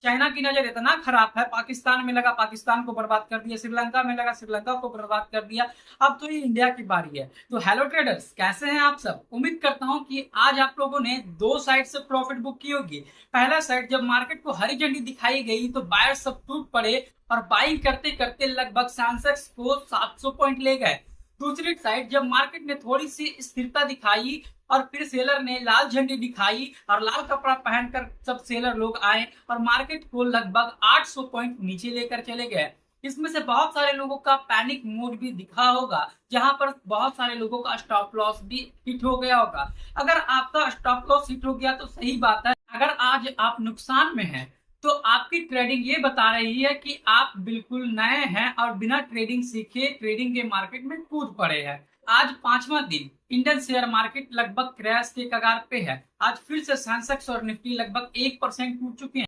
China की नजर इतना खराब है, पाकिस्तान में लगा पाकिस्तान को बर्बाद कर दिया, श्रीलंका में लगा श्रीलंका को बर्बाद कर दिया। अब तो ये इंडिया की बारी है। तो हेलो ट्रेडर्स, कैसे हैं आप सब? उम्मीद करता हूं कि आज आप लोगों ने दो साइड से प्रॉफिट बुक की होगी। पहला साइड, जब मार्केट को हरी झंडी दिखाई गई तो बायर सब टूट पड़े और बाइंग करते करते लगभग सेंसेक्स को 700 पॉइंट ले गए। दूसरी साइड, जब मार्केट ने थोड़ी सी स्थिरता दिखाई और फिर सेलर ने लाल झंडी दिखाई और लाल कपड़ा पहनकर सब सेलर लोग आए और मार्केट को लगभग 800 पॉइंट नीचे लेकर चले गए। इसमें से बहुत सारे लोगों का पैनिक मोड भी दिखा होगा, जहां पर बहुत सारे लोगों का स्टॉप लॉस भी हिट हो गया होगा। अगर आपका स्टॉप लॉस हिट हो गया तो सही बात है। अगर आज आप नुकसान में हैं तो आपकी ट्रेडिंग ये बता रही है कि आप बिल्कुल नए हैं और बिना ट्रेडिंग सीखे ट्रेडिंग के मार्केट में कूद पड़े हैं। आज पांचवा दिन, इंडियन शेयर मार्केट लगभग क्रैश के कगार पे है। आज फिर से सेंसेक्स और निफ्टी लगभग 1% टूट चुके हैं।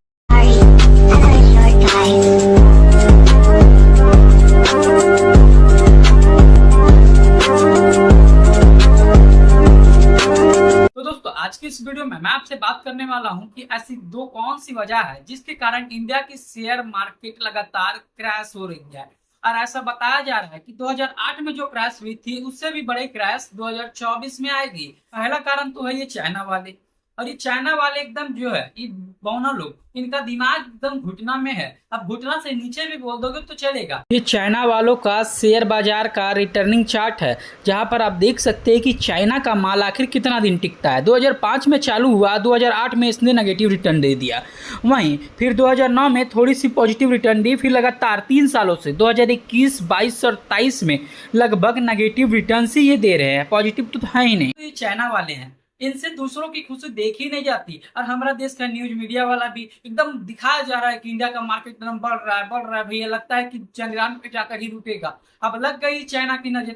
तो दोस्तों, आज की इस वीडियो में मैं आपसे बात करने वाला हूं कि ऐसी दो कौन सी वजह है जिसके कारण इंडिया की शेयर मार्केट लगातार क्रैश हो रही है। और ऐसा बताया जा रहा है कि 2008 में जो क्रैश हुई थी उससे भी बड़े क्रैश 2024 में आएगी। पहला कारण तो है ये चाइना वाले। और ये चाइना वाले एकदम जो है, ये बौना लोग, इनका दिमाग एकदम घुटना में है। अब घुटना से नीचे भी बोल दोगे तो चलेगा। ये चाइना वालों का शेयर बाजार का रिटर्निंग चार्ट है, जहां पर आप देख सकते हैं कि चाइना का माल आखिर कितना दिन टिकता है। 2005 में चालू हुआ, 2008 में इसने नेगेटिव रिटर्न दे दिया। वहीं फिर 2009 में थोड़ी सी पॉजिटिव रिटर्न दी, फिर लगातार 3 सालों से 2021, 22 और 23 में लगभग नेगेटिव रिटर्न ही ये दे रहे हैं, पॉजिटिव तो है ही नहीं। तो ये चाइना वाले हैं, इनसे दूसरों की खुशी देखी नहीं जाती। और हमारा देश का न्यूज मीडिया वाला भी एकदम दिखाया जा रहा है कि इंडिया का मार्केट एकदम बढ़ रहा है। भैया लगता है कि चंद्रयान पे जाकर ही रुकेगा। अब लग गई चाइना की नजर।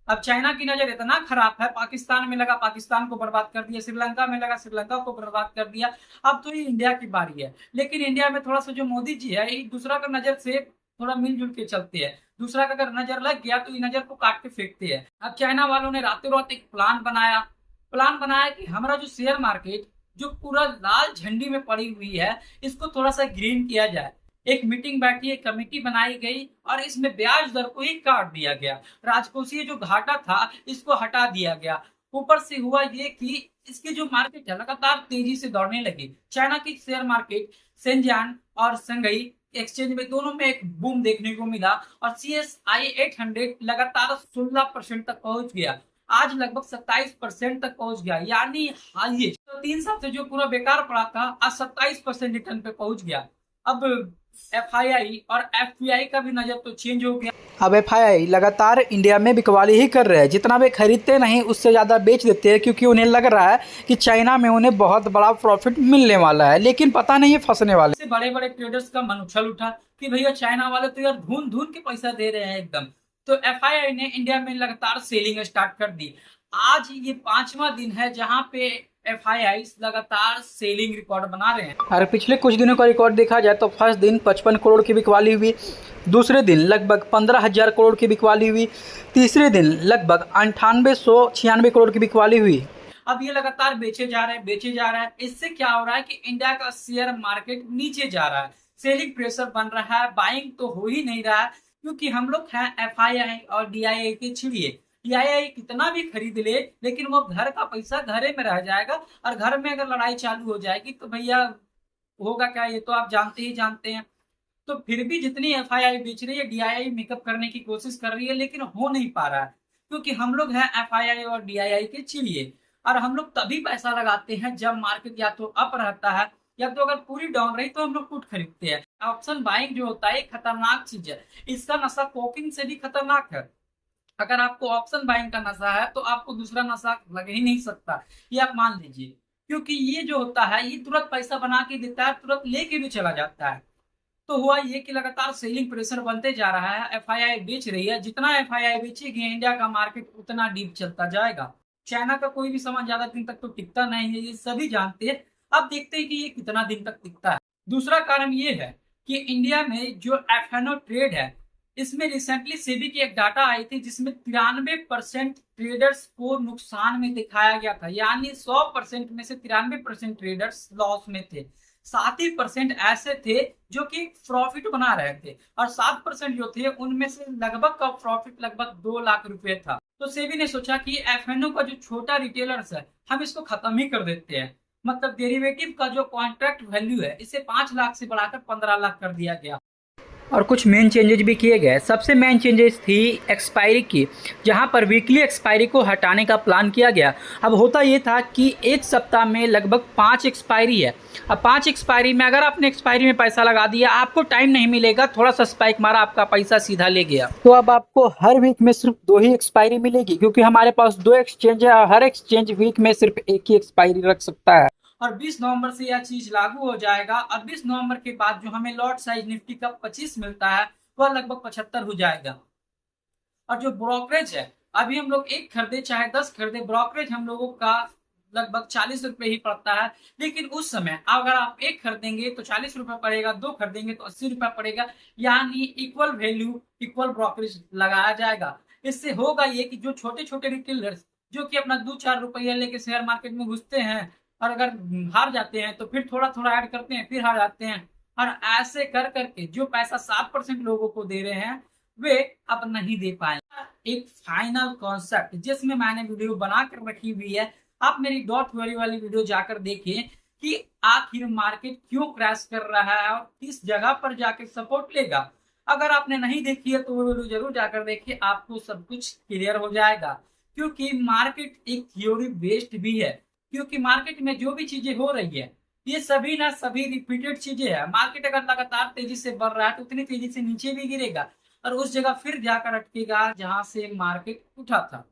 अब चाइना की नजर इतना खराब है, पाकिस्तान में लगा पाकिस्तान को बर्बाद कर दिया, श्रीलंका में लगा श्रीलंका को बर्बाद कर दिया। अब तो ये इंडिया की बारी है। लेकिन इंडिया में थोड़ा सा जो मोदी जी है, ये दूसरा का नजर से थोड़ा मिलजुल के चलते हैं। दूसरा का अगर नजर लग गया तो ये नजर को काट के फेंकते हैं। अब चाइना वालों ने रातों रात एक प्लान बनाया कि हमारा जो शेयर मार्केट जो पूरा लाल झंडी में पड़ी हुई है, इसको थोड़ा सा ग्रीन किया जाए। एक मीटिंग बैठी, एक कमेटी बनाई गई और इसमें ब्याज दर को ही काट दिया गया। राजकोषीय जो घाटा था इसको हटा दिया गया। ऊपर से हुआ ये कि इसकी जो मार्केट है लगातार तेजी से दौड़ने लगी। चाइना की शेयर मार्केट शेंजियान और शंघाई एक्सचेंज में दोनों में एक बूम देखने को मिला और CSI 800 लगातार 16% तक पहुंच गया। आज लगभग 27% तक पहुंच गया, यानी हाईएस्ट। तो 3 साल से जो पूरा बेकार पड़ा था, आज 27% रिटर्न पे पहुंच गया। अब FII और FPI का भी नजर तो चेंज हो गया। अब FII लगातार इंडिया में बिकवाली ही कर रहे हैं। जितना वे खरीदते नहीं उससे ज़्यादा बेच देते हैं, क्योंकि उन्हें लग रहा है कि चाइना में उन्हें बहुत बड़ा प्रॉफिट मिलने वाला है, लेकिन पता नहीं ये फंसने वाले। बड़े बड़े ट्रेडर्स का मन उछल उठा कि भैया चाइना वाले तो यार धून धून के पैसा दे रहे हैं एकदम। तो FII ने इंडिया में लगातार सेलिंग स्टार्ट कर दी। आज ये 5वां दिन है जहां पे FII लगातार सेलिंग रिकॉर्ड बना रहे हैं। और पिछले कुछ दिनों का रिकॉर्ड देखा जाए तो फर्स्ट दिन 55 करोड़ की बिकवाली हुई, दूसरे दिन लगभग 15,000 करोड़ की बिकवाली हुई, तीसरे दिन लगभग 9896 करोड़ की बिकवाली हुई। अब ये लगातार बेचे जा रहे हैं। इससे क्या हो रहा है कि इंडिया का शेयर मार्केट नीचे जा रहा है, सेलिंग प्रेशर बन रहा है, बाइंग तो हो ही नहीं रहा है। क्योंकि हम लोग हैं FII और DII के चिड़िए। DII कितना भी खरीद ले, लेकिन वो घर का पैसा घरे में रह जाएगा। और घर में अगर लड़ाई चालू हो जाएगी तो भैया होगा क्या, ये तो आप जानते हैं। तो फिर भी जितनी FII बेच रही है, DII मेकअप करने की कोशिश कर रही है, लेकिन हो नहीं पा रहा है। क्योंकि हम लोग हैं FII और DII के चिड़िए। और हम लोग तभी पैसा लगाते हैं जब मार्केट या तो अप रहता है, या तो अगर पूरी डाउन रही तो हम लोग पुट खरीदते हैं। ऑप्शन बाइंग जो होता है खतरनाक चीज है। इसका नशा कोकिंग से भी खतरनाक है। अगर आपको ऑप्शन बाइंग का नशा है तो आपको दूसरा नशा लग ही नहीं सकता, ये आप मान लीजिए। क्योंकि ये जो होता है ये तुरंत पैसा बना के देता है, तुरंत लेके भी चला जाता है। तो हुआ ये कि लगातार सेलिंग प्रेशर बनते जा रहा है। FII बेच रही है, जितना FII बेचेगी इंडिया का मार्केट उतना डीप चलता जाएगा। चाइना का कोई भी सामान ज्यादा दिन तक तो टिकता नहीं है, ये सभी जानते हैं। अब देखते हैं कि ये कितना दिन तक टिकता है। दूसरा कारण ये है कि इंडिया में जो FNO ट्रेड है, इसमें रिसेंटली सेबी की एक डाटा आई थी जिसमें 93% ट्रेडर्स को नुकसान में दिखाया गया था। यानी 100% में से 93% ट्रेडर्स लॉस में थे। 7% ऐसे थे जो कि प्रॉफिट बना रहे थे, और 7% जो थे उनमें से लगभग का प्रॉफिट लगभग 2 लाख रुपए था। तो सेबी ने सोचा कि एफएनओ का जो छोटा रिटेलर्स है हम इसको खत्म ही कर देते हैं, मतलब डेरिवेटिव का जो कॉन्ट्रैक्ट वैल्यू है इसे 5 लाख से बढ़ाकर 15 लाख कर दिया गया। और कुछ मेन चेंजेज भी किए गए। सबसे मेन चेंजेस थी एक्सपायरी की, जहां पर वीकली एक्सपायरी को हटाने का प्लान किया गया। अब होता ये था कि एक सप्ताह में लगभग 5 एक्सपायरी है। अब 5 एक्सपायरी में अगर आपने एक्सपायरी में पैसा लगा दिया, आपको टाइम नहीं मिलेगा, थोड़ा सा स्पाइक मारा, आपका पैसा सीधा ले गया। तो अब आपको हर वीक में सिर्फ 2 ही एक्सपायरी मिलेगी, क्योंकि हमारे पास 2 एक्सचेंज है और हर एक्सचेंज वीक में सिर्फ एक ही एक्सपायरी रख सकता है। और 20 नवंबर से यह चीज लागू हो जाएगा, और 20 नवंबर के बाद जो हमें लॉट साइज निफ्टी का 25 मिलता है वह लगभग 75 हो जाएगा। और जो ब्रोकरेज है, अभी हम लोग एक खरीदे चाहे 10 खरीदे, ब्रोकरेज हम लोगों का लगभग 40 रुपए ही पड़ता है। लेकिन उस समय अगर आप एक खरीदेंगे तो 40 रुपए पड़ेगा, 2 खरीदेंगे तो 80 रुपए पड़ेगा, यानी इक्वल वैल्यू इक्वल ब्रोकरेज लगाया जाएगा। इससे होगा ये कि जो छोटे छोटे रिटेलर्स जो कि अपना 2-4 रुपया लेके शेयर मार्केट में घुसते हैं और अगर हार जाते हैं तो फिर थोड़ा थोड़ा ऐड करते हैं, फिर हार जाते हैं, और ऐसे कर करके जो पैसा 7% लोगों को दे रहे हैं वे अब नहीं दे पाए। एक फाइनल कॉन्सेप्ट जिसमें मैंने वीडियो बना कर रखी हुई है, आप मेरी डॉट वरी वाली वीडियो जाकर देखिए कि आखिर मार्केट क्यों क्रैश कर रहा है और किस जगह पर जाकर सपोर्ट लेगा। अगर आपने नहीं देखी है तो वो वीडियो जरूर जाकर देखिए, आपको सब कुछ क्लियर हो जाएगा। क्योंकि मार्केट एक थ्योरी बेस्ड भी है, क्योंकि मार्केट में जो भी चीजें हो रही है ये सभी ना सभी रिपीटेड चीजें है। मार्केट अगर लगातार तेजी से बढ़ रहा है तो उतनी तेजी से नीचे भी गिरेगा और उस जगह फिर जाकर अटकेगा जहां से मार्केट उठा था।